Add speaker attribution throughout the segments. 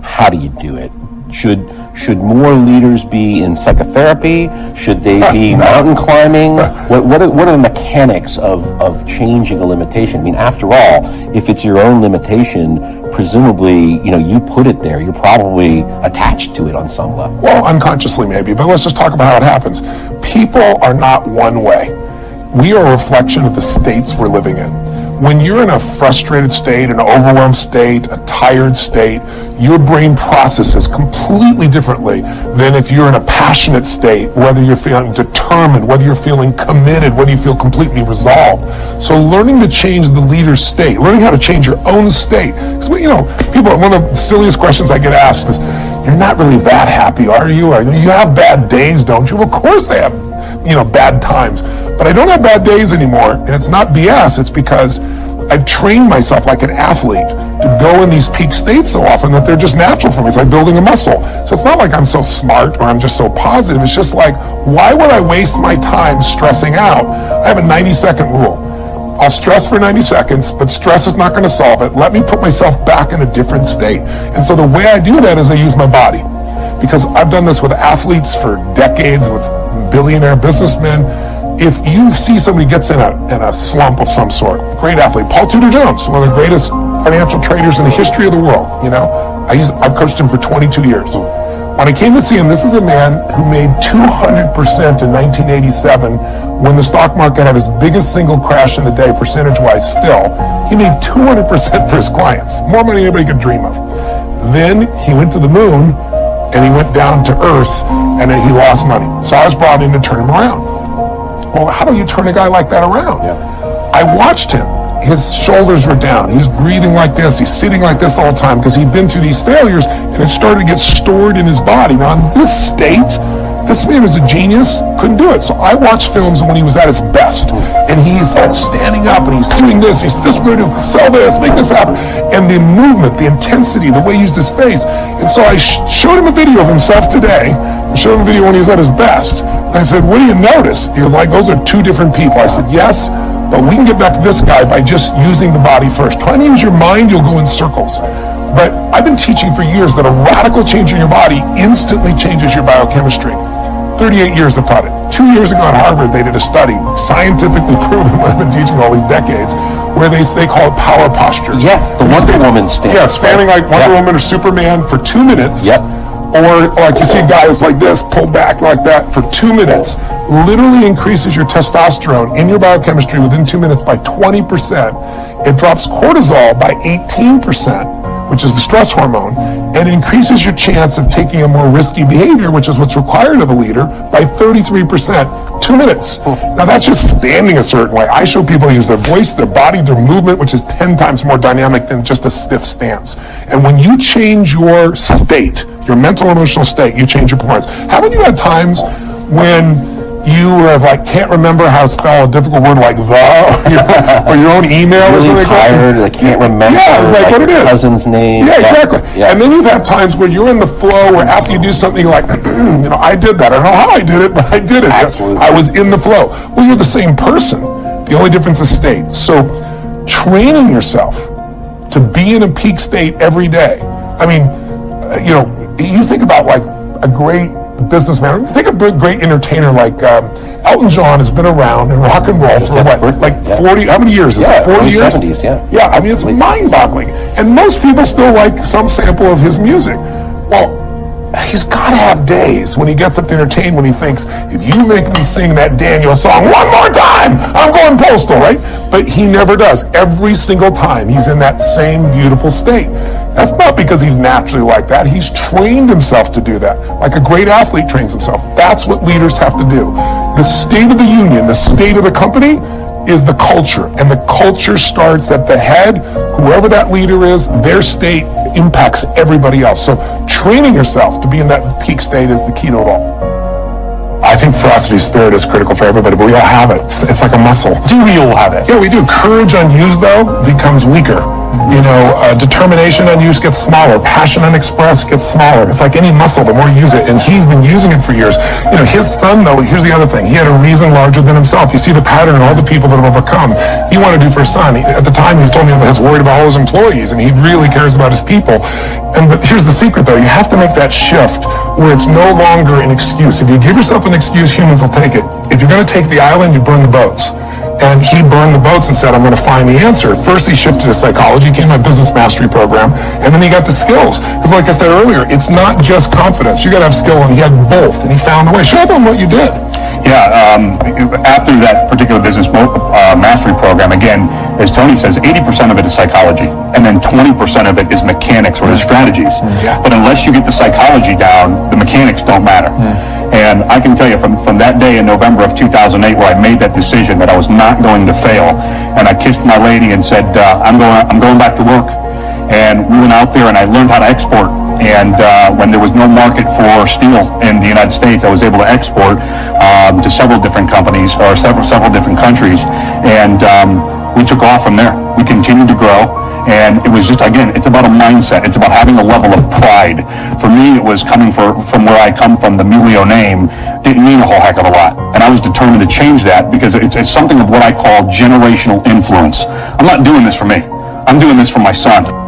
Speaker 1: How do you do it? Should more leaders be in psychotherapy? Should they be mountain climbing? What are the mechanics of changing a limitation? I mean, after all, if it's your own limitation, presumably, you put it there. You're probably attached to it on some level.
Speaker 2: Well, unconsciously maybe, but let's just talk about how it happens. People are not one way. We are a reflection of the states we're living in. When you're in a frustrated state, an overwhelmed state, a tired state, your brain processes completely differently than if you're in a passionate state, whether you're feeling determined, whether you're feeling committed, whether you feel completely resolved. So learning to change the leader's state, learning how to change your own state. Because, people, one of the silliest questions I get asked is, you're not really that happy, are you? You have bad days, don't you? Of course they have, bad times. But I don't have bad days anymore, and it's not BS. It's because I've trained myself like an athlete to go in these peak states so often that they're just natural for me. It's like building a muscle. So it's not like I'm so smart or I'm just so positive. It's just like, why would I waste my time stressing out? I have a 90-second rule. I'll stress for 90 seconds, but stress is not going to solve it. Let me put myself back in a different state. And so the way I do that is I use my body. Because I've done this with athletes for decades, with billionaire businessmen. If you see somebody gets in a slump of some sort, great athlete, Paul Tudor Jones, one of the greatest financial traders in the history of the world, I've coached him for 22 years. When I came to see him, this is a man who made 200% in 1987 when the stock market had its biggest single crash in the day, percentage-wise still. He made 200% for his clients, more money than anybody could dream of. Then he went to the moon, and he went down to earth, and then he lost money. So I was brought in to turn him around. Well, how do you turn a guy like that around? Yeah. I watched him. His shoulders were down. He was breathing like this. He's sitting like this all the time because he'd been through these failures, and it started to get stored in his body. Now, in this state, this man was a genius, couldn't do it. So I watched films when he was at his best, and he's standing up, and he's doing this. This we're going to do, sell this, make this happen. And the movement, the intensity, the way he used his face. And so I showed him a video of himself today, and showed him a video when he was at his best. And I said, what do you notice? He was like, those are two different people. I said, yes, but we can get back to this guy by just using the body first. Trying to use your mind, you'll go in circles. But I've been teaching for years that a radical change in your body instantly changes your biochemistry. 38 years I've taught it. 2 years ago at Harvard, they did a study, scientifically proven what I've been teaching all these decades, where they call it power postures.
Speaker 1: Yeah, the Wonder Woman stance.
Speaker 2: Yeah, standing like Wonder Woman or Superman for 2 minutes.
Speaker 1: Yep.
Speaker 2: Or like you see a guy that's like this, pulled back like that for 2 minutes, literally increases your testosterone in your biochemistry within 2 minutes by 20%. It drops cortisol by 18%, which is the stress hormone, and it increases your chance of taking a more risky behavior, which is what's required of a leader, by 33%. 2 minutes. Now that's just standing a certain way. I show people use their voice, their body, their movement, which is 10 times more dynamic than just a stiff stance. And when you change your state, your mental emotional state, you change your performance. Haven't you had times when you can't remember how to spell a difficult word like the or your own email
Speaker 1: really
Speaker 2: or something
Speaker 1: tired,
Speaker 2: like
Speaker 1: I can't remember
Speaker 2: what it is.
Speaker 1: Cousin's name.
Speaker 2: Yeah, exactly.
Speaker 1: Yeah.
Speaker 2: And then you've had times where you're in the flow where after you do something you're like, I did that. I don't know how I did it, but I did it.
Speaker 1: Absolutely.
Speaker 2: I was in the flow. Well, you're the same person. The only difference is state. So training yourself to be in a peak state every day. I mean, you think about like a great businessman. Think of a great entertainer like Elton John has been around in rock and roll for 40, how many years is it? 40 years?
Speaker 1: 70s, yeah.
Speaker 2: Yeah, I mean, it's mind-boggling. And most people still like some sample of his music. Well, he's got to have days when he gets up to entertain when he thinks, if you make me sing that Daniel song one more time, I'm going postal, right? But he never does. Every single time he's in that same beautiful state. That's not because he's naturally like that. He's trained himself to do that. Like a great athlete trains himself. That's what leaders have to do. The state of the union, the state of the company is the culture. And the culture starts at the head. Whoever that leader is, their state impacts everybody else. So training yourself to be in that peak state is the key to it all. I think ferocity of spirit is critical for everybody, but we all have it. It's like a muscle.
Speaker 3: Do we all have it?
Speaker 2: Yeah, we do. Courage unused, though, becomes weaker. Determination unused gets smaller. Passion unexpressed gets smaller. It's like any muscle, the more you use it. And he's been using it for years. His son, though, here's the other thing. He had a reason larger than himself. You see the pattern in all the people that have overcome. He wanted to do for his son. At the time, he told me he was worried about all his employees, and he really cares about his people. But here's the secret, though. You have to make that shift where it's no longer an excuse. If you give yourself an excuse, humans will take it. If you're going to take the island, you burn the boats. And he burned the boats and said, I'm going to find the answer. First, he shifted his psychology, came to my business mastery program, and then he got the skills. Because like I said earlier, it's not just confidence. You got to have skill, and he had both, and he found the way. Show them what you did.
Speaker 3: Yeah, after that particular business mastery program, again, as Tony says, 80% of it is psychology, and then 20% of it is mechanics or the strategies.
Speaker 2: Yeah.
Speaker 3: But unless you get the psychology down, the mechanics don't matter. And I can tell you from that day in November of 2008 where I made that decision that I was not going to fail, and I kissed my lady and said, I'm going back to work. And we went out there and I learned how to export. And when there was no market for steel in the United States, I was able to export to several different companies or several different countries. And we took off from there. We continued to grow. And it was just, again, it's about a mindset. It's about having a level of pride. For me, it was coming from where I come from. The Mulio name didn't mean a whole heck of a lot. And I was determined to change that because it's something of what I call generational influence. I'm not doing this for me. I'm doing this for my son.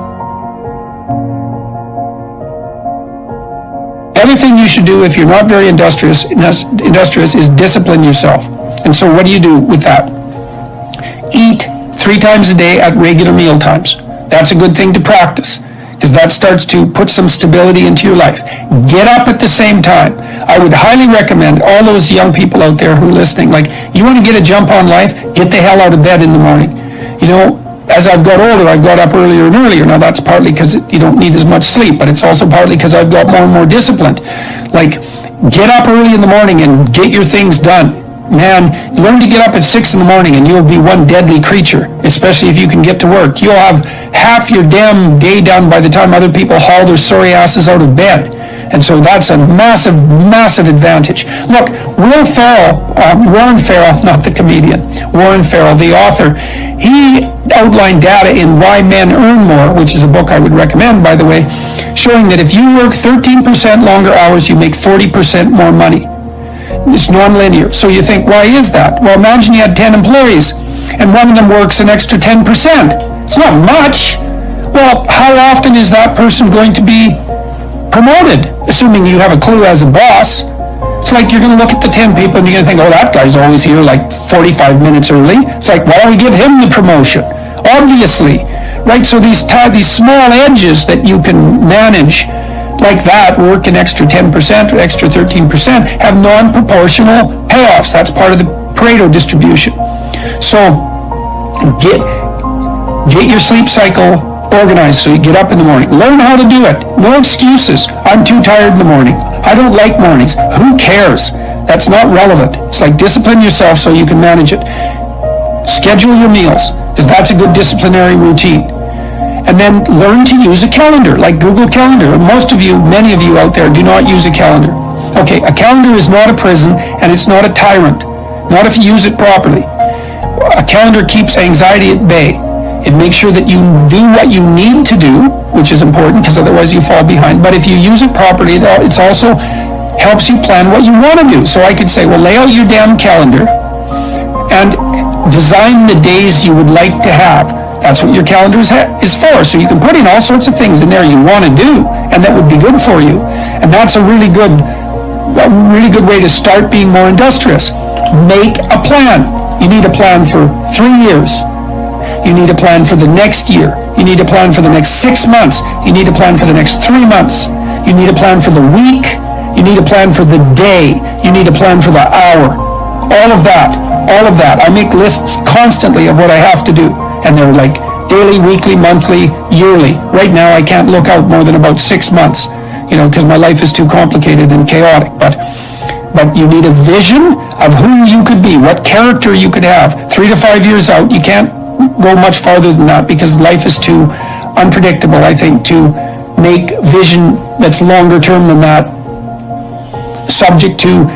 Speaker 4: Other thing you should do if you're not very industrious is discipline yourself. And so what do you do with that? Eat 3 times a day at regular meal times. That's a good thing to practice because that starts to put some stability into your life. Get up at the same time. I would highly recommend all those young people out there who are listening, like, you want to get a jump on life, get the hell out of bed in the morning. As I've got older, I've got up earlier and earlier. Now that's partly because you don't need as much sleep, but it's also partly because I've got more and more disciplined. Like, get up early in the morning and get your things done. Man, learn to get up at 6 in the morning and you'll be one deadly creature, especially if you can get to work. You'll have half your damn day done by the time other people haul their sorry asses out of bed. And so that's a massive, massive advantage. Look, Warren Farrell, not the comedian, Warren Farrell, the author, he outlined data in Why Men Earn More, which is a book I would recommend, by the way, showing that if you work 13% longer hours, you make 40% more money. It's non-linear. So you think, why is that? Well, imagine you had 10 employees and one of them works an extra 10%. It's not much. Well, how often is that person going to be promoted, assuming you have a clue as a boss? It's like you're going to look at the 10 people and you're going to think, oh, that guy's always here like 45 minutes early. It's like, why don't we give him the promotion? Obviously, right? So these small edges that you can manage like that, work an extra 10% or extra 13%, have non-proportional payoffs. That's part of the Pareto distribution. So get your sleep cycle organized so you get up in the morning. Learn how to do it. No excuses. I'm too tired in the morning. I don't like mornings. Who cares? That's not relevant. It's like discipline yourself so you can manage it. Schedule your meals because that's a good disciplinary routine. And then learn to use a calendar, like Google Calendar. Many of you out there do not use a calendar. Okay, a calendar is not a prison, and it's not a tyrant. Not if you use it properly. A calendar keeps anxiety at bay. It makes sure that you do what you need to do, which is important, because otherwise you fall behind. But if you use it properly, it also helps you plan what you want to do. So I could say, well, lay out your damn calendar and design the days you would like to have. That's what your calendar is for. So you can put in all sorts of things in there you want to do, and that would be good for you. And that's a really good way to start being more industrious. Make a plan. You need a plan for 3 years. You need a plan for the next year. You need a plan for the next 6 months. You need a plan for the next 3 months. You need a plan for the week. You need a plan for the day. You need a plan for the hour. All of that. I make lists constantly of what I have to do. And they're like daily, weekly, monthly, yearly. Right now, I can't look out more than about 6 months, because my life is too complicated and chaotic. But you need a vision of who you could be, what character you could have. 3 to 5 years out, you can't go much farther than that because life is too unpredictable, I think, to make vision that's longer term than that subject to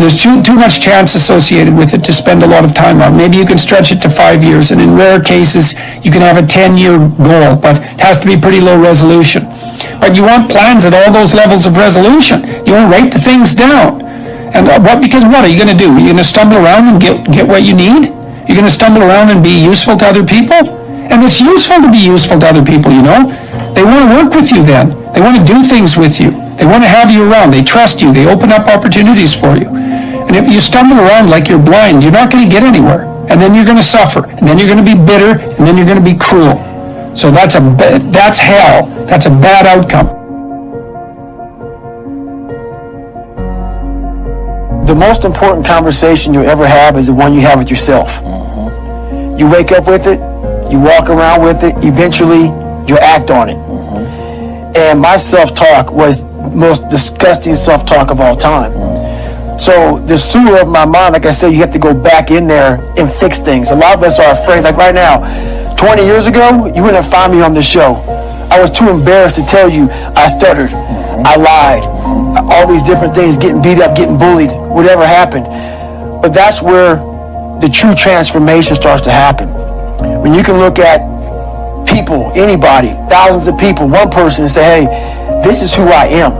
Speaker 4: There's too much chance associated with it to spend a lot of time on. Maybe you can stretch it to 5 years, and in rare cases, you can have a 10-year goal, but it has to be pretty low resolution. But you want plans at all those levels of resolution. You want to write the things down. And because what are you going to do? Are you going to stumble around and get what you need? You're going to stumble around and be useful to other people? And it's useful to be useful to other people, you know? They want to work with you then. They want to do things with you. They want to have you around. They trust you. They open up opportunities for you. And if you stumble around like you're blind, you're not going to get anywhere. And then you're going to suffer. And then you're going to be bitter. And then you're going to be cruel. So that's hell. That's a bad outcome.
Speaker 5: The most important conversation you'll ever have is the one you have with yourself. You wake up with it, you walk around with it, eventually you act on it. And my self-talk was the most disgusting self-talk of all time. So the sewer of my mind, like I said, you have to go back in there and fix things. A lot of us are afraid. Like right now, 20 years ago, you wouldn't find me on this show. I was too embarrassed to tell you I stuttered, I lied, all these different things, getting beat up, getting bullied, whatever happened. But that's where the true transformation starts to happen. When you can look at people, anybody, thousands of people, one person, and say, hey, this is who I am.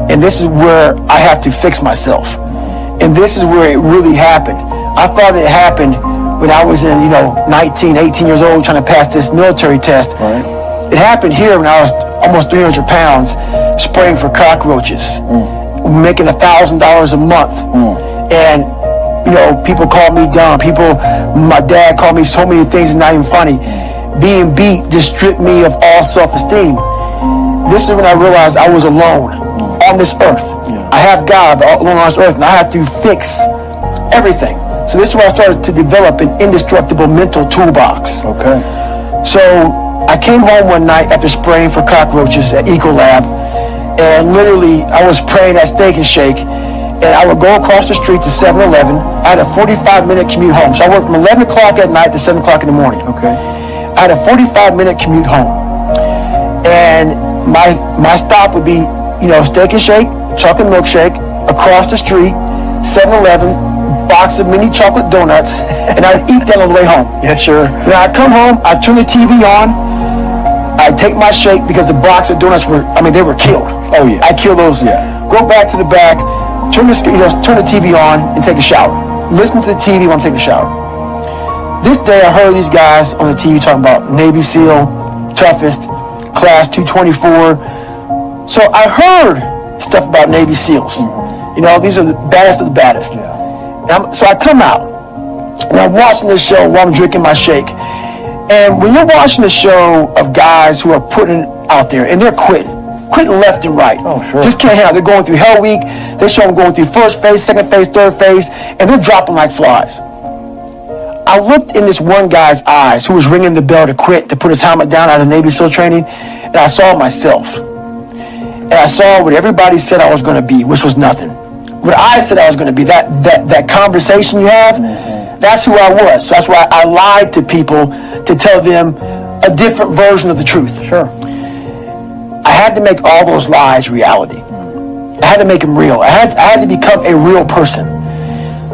Speaker 5: And this is where I have to fix myself. And this is where it really happened. I thought it happened when I was in, 19, 18 years old trying to pass this military test. Right. It happened here when I was almost 300 pounds spraying for cockroaches, making $1,000 a month. And, people called me dumb. My dad called me so many things, not even funny. Being beat just stripped me of all self-esteem. This is when I realized I was alone on this earth. Yeah. I have God alone on this earth, and I have to fix everything. So this is where I started to develop an indestructible mental toolbox. Okay. So I came home one night after spraying for cockroaches at Ecolab, and literally I was praying at Steak and Shake, and I would go across the street to 7-Eleven. I had a 45-minute commute home. So I worked from 11 o'clock at night to 7 o'clock in the morning. Okay. I had a 45-minute commute home. And my stop would be, Steak and Shake, chocolate milkshake, across the street, 7-Eleven, box of mini chocolate donuts, and I would eat that on the way home. Yeah, sure. When I come home, I turn the TV on, I take my shake because the box of donuts they were killed.
Speaker 1: Oh, yeah.
Speaker 5: I kill those.
Speaker 1: Yeah.
Speaker 5: Go back to the back, turn the TV on and take a shower. Listen to the TV while I'm taking a shower. This day I heard these guys on the TV talking about Navy SEAL, toughest, class 224. So I heard stuff about Navy SEALs. These are the baddest of the baddest. Yeah. So I come out and I'm watching this show while I'm drinking my shake. And when you're watching a show of guys who are putting out there and they're quitting left and right.
Speaker 1: Oh, sure.
Speaker 5: Just can't handle it. They're going through Hell Week. They show them going through first phase, second phase, third phase, and they're dropping like flies. I looked in this one guy's eyes who was ringing the bell to quit, to put his helmet down out of Navy SEAL training, and I saw myself. And I saw what everybody said I was going to be, which was nothing. What I said I was going to be, that conversation you have, that's who I was. So that's why I lied to people to tell them a different version of the truth.
Speaker 1: Sure.
Speaker 5: I had to make all those lies reality. I had to make them real. I had to become a real person.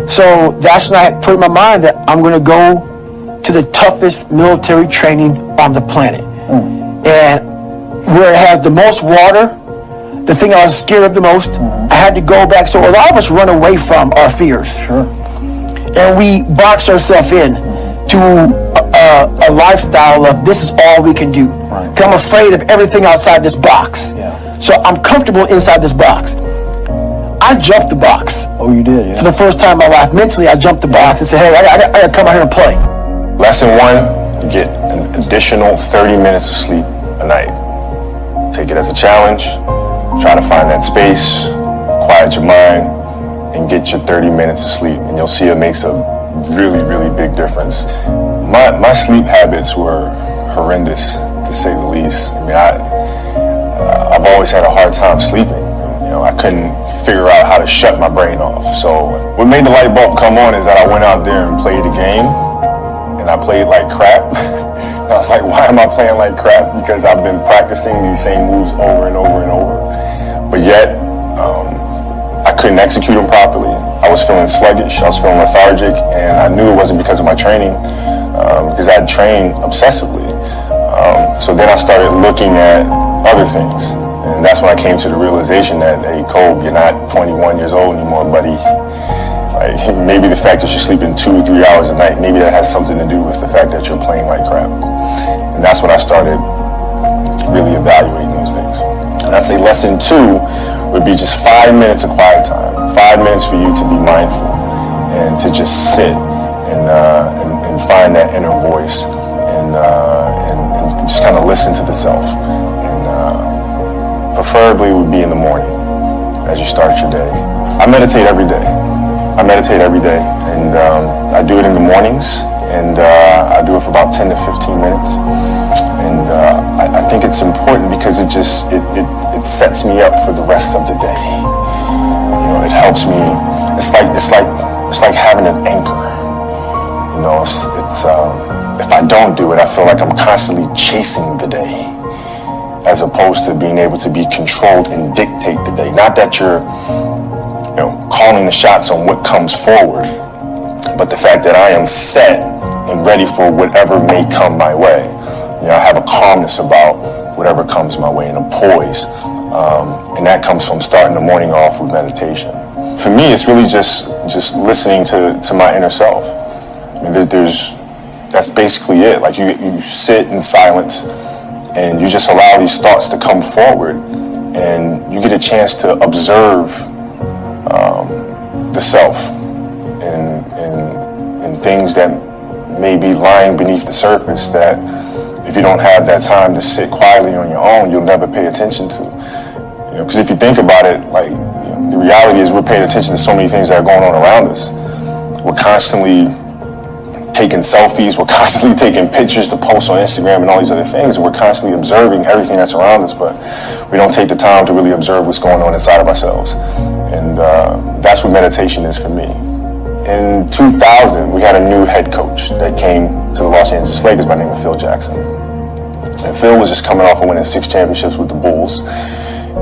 Speaker 5: So that's when I put in my mind that I'm going to go to the toughest military training on the planet. And where it has the most water, the thing I was scared of the most, I had to go back. So a lot of us run away from our fears.
Speaker 1: Sure.
Speaker 5: And we box ourselves in to a lifestyle of this is all we can do. Right. 'Cause I'm afraid of everything outside this box.
Speaker 1: Yeah.
Speaker 5: So I'm comfortable inside this box. I jumped the box.
Speaker 1: Oh, you did, yeah.
Speaker 5: For the first time in my life, mentally, I jumped the box and said, hey, I got to come out here and play.
Speaker 6: Lesson 1, you get an additional 30 minutes of sleep a night. Take it as a challenge. Try to find that space, quiet your mind, and get your 30 minutes of sleep. And you'll see it makes a really, really big difference. My sleep habits were horrendous, to say the least. I mean, I've always had a hard time sleeping. I couldn't figure out how to shut my brain off. So what made the light bulb come on is that I went out there and played a game, and I played like crap. And I was like, why am I playing like crap? Because I've been practicing these same moves over and over and over. But yet, I couldn't execute them properly. I was feeling sluggish, I was feeling lethargic, and I knew it wasn't because of my training, because I had trained obsessively. So then I started looking at other things. And that's when I came to the realization that, hey, Kobe, you're not 21 years old anymore, buddy. Like, maybe the fact that you're sleeping 2 or 3 hours a night, maybe that has something to do with the fact that you're playing like crap. And that's when I started really evaluating those things. And I'd say lesson 2 would be just 5 minutes of quiet time. 5 minutes for you to be mindful and to just sit and find that inner voice and just kind of listen to the self. Preferably would be in the morning as you start your day. I meditate every day. And I do it in the mornings, and I do it for about 10 to 15 minutes. And I think it's important because it sets me up for the rest of the day. You know, it helps me. It's like having an anchor. You know, it's if I don't do it, I feel like I'm constantly chasing the day, as opposed to being able to be controlled and dictate the day. Not that you're, calling the shots on what comes forward, but the fact that I am set and ready for whatever may come my way. I have a calmness about whatever comes my way, and a poise, and that comes from starting the morning off with meditation. For me, it's really just listening to my inner self. I mean, that's basically it. Like you sit in silence, and you just allow these thoughts to come forward, and you get a chance to observe the self and things that may be lying beneath the surface that if you don't have that time to sit quietly on your own, you'll never pay attention to. Because if you think about it, the reality is we're paying attention to so many things that are going on around us. We're constantly taking selfies, we're constantly taking pictures to post on Instagram and all these other things, and we're constantly observing everything that's around us, but we don't take the time to really observe what's going on inside of ourselves. And that's what meditation is for me. In 2000, we had a new head coach that came to the Los Angeles Lakers by the name of Phil Jackson. And Phil was just coming off of winning 6 championships with the Bulls.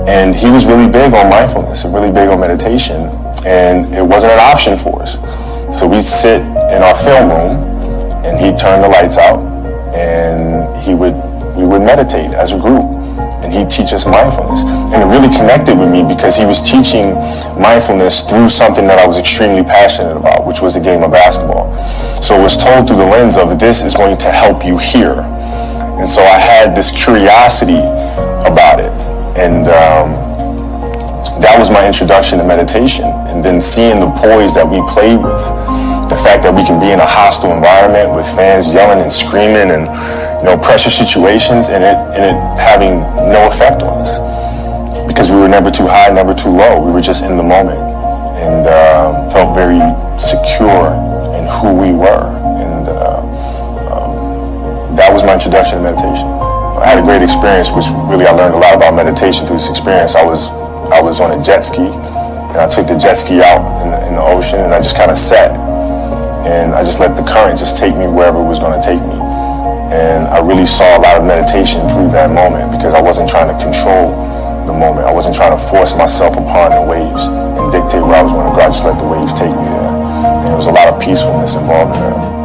Speaker 6: And he was really big on mindfulness and really big on meditation. And it wasn't an option for us. So we'd sit in our film room, and he'd turn the lights out, and we would meditate as a group, and he'd teach us mindfulness. And it really connected with me because he was teaching mindfulness through something that I was extremely passionate about, which was the game of basketball. So it was told through the lens of, this is going to help you here. And so I had this curiosity about it, and that was my introduction to meditation. And then seeing the poise that we played with, the fact that we can be in a hostile environment with fans yelling and screaming and pressure situations, and it having no effect on us because we were never too high, never too low. We were just in the moment, and felt very secure in who we were. And that was my introduction to meditation. I had a great experience, which really I learned a lot about meditation through this experience. I was on a jet ski, and I took the jet ski out in the ocean, and I just kind of sat, and I just let the current just take me wherever it was going to take me. And I really saw a lot of meditation through that moment because I wasn't trying to control the moment. I wasn't trying to force myself upon the waves and dictate where I was going to go. I just let the waves take me there. And there was a lot of peacefulness involved in that.